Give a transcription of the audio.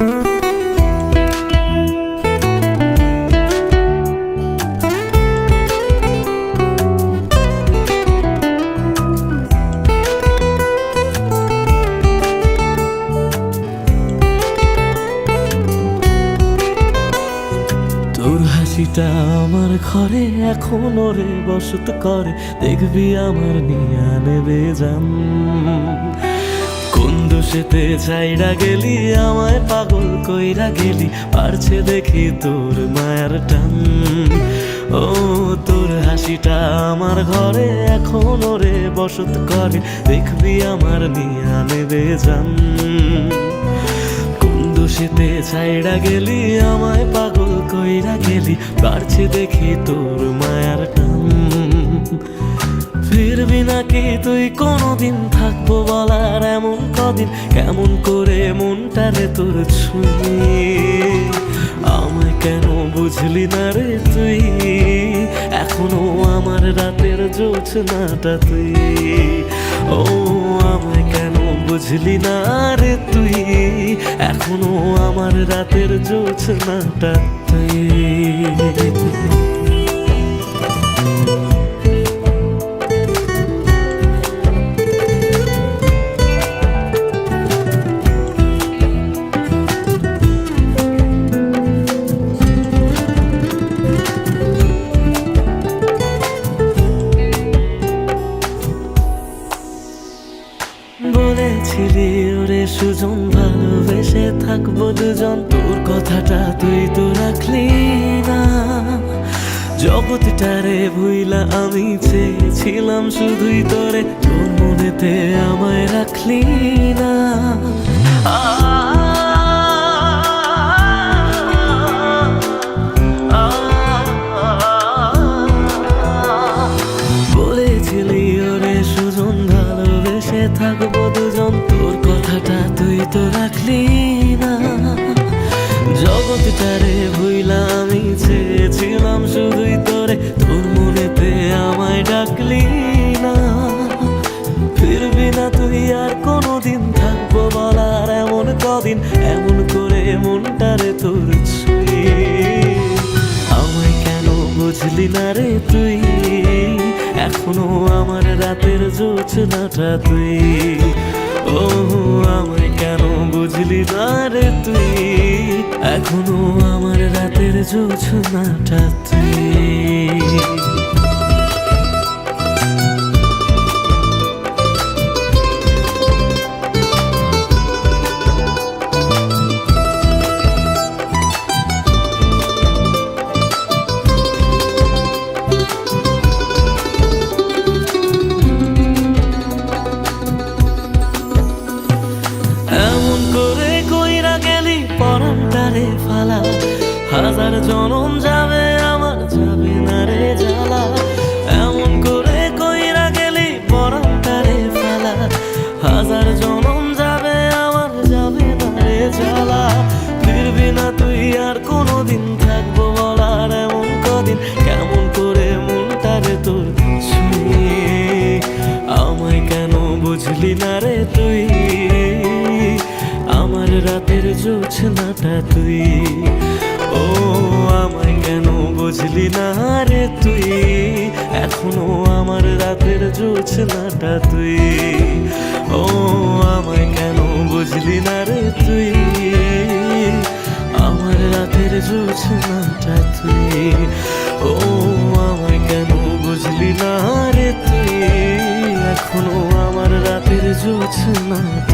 তোর হাসিটা আমার ঘরে এখনো রে বসত করে, দেখবি আমার নিয়া নেবে জান। কোন দোষেতে ছাইড়া গেলি আমায় পাগল কইরা গেলি, পারছে দেখি তোর মায়ার টান। ও তোর হাসিটা আমার ঘরে এখনো রে বসত করে, দেখবি আমার নিয়া নেবে জান। দোষেতে ছাইড়া গেলি আমায় পাগল কইরা গেলি, পারছে দেখি তোর মায়ার টান। ফিরবি নাকি তুই কোনদিন, থাকবো বলার এমন কদিন, কেমন করে মনটারে তোর ছুঁয়ে। আমায় কেন বুঝলি না রে তুই, এখনো আমার রাতের জোছনাটা তুই। ও আমায় কেন বুঝলি না রে তুই, এখনো আমার রাতের জোছনাটা তুই। বলেছিলি ওরে সুজন ভালোবেসে থাকবো দুজন, তোর কথাটা তুই তো রাখলি না। জগৎটারে ভুইলা আমি চেয়েছিলাম শুধুই তোরে, তোর মনেতে আমায় রাখলি না। বলেছিলি ওরে সুজন ভালোবেসে থাকবো দুজন, তোর কথাটা তুই তো রাখলি না। জগৎটারে ভুইলা আমি চেয়েছিলাম শুধুই তোরে, তোর মনেতে আমায় ডাকলি না। ফিরবি না তুই আর কোনোদিন, থাকবো বলার এমন কদিন, এমন করে মনটারে তোর ছুঁয়ে। আমায় কেন বুঝলি না রে তুই, এখনো আমার রাতের জোছনাটা তুই। ও আমায় কেন বুঝলি না রে তুই, এখনো আমার রাতের জোছনাটা তুই। পরাণটারে ফালা, হাজার জনম যাবে আমার যাবে না রে জ্বালা। এমন করে কইরা গেলি পরাণটারে ফালা, হাজার জনম যাবে আমার যাবে না রে জ্বালা। ফিরবি না তুই আর কোনোদিন, থাকবো বলার এমন কদিন, কেমন করে মনটারে তোর ছুঁয়ে। আমায় কেন বুঝলি না রে তুই, আমার রাতের জোছনাটা তুই। ও আমায় কেন বুঝলি না রে তুই, এখনো আমার রাতের জোছনাটা তুই। ও আমায় কেন বুঝলি না রে তুই, আমার রাতের জোছনাটা তুই। ও আমায় কেন বুঝলি না রে তুই, এখনো আমার রাতের জোছনাটা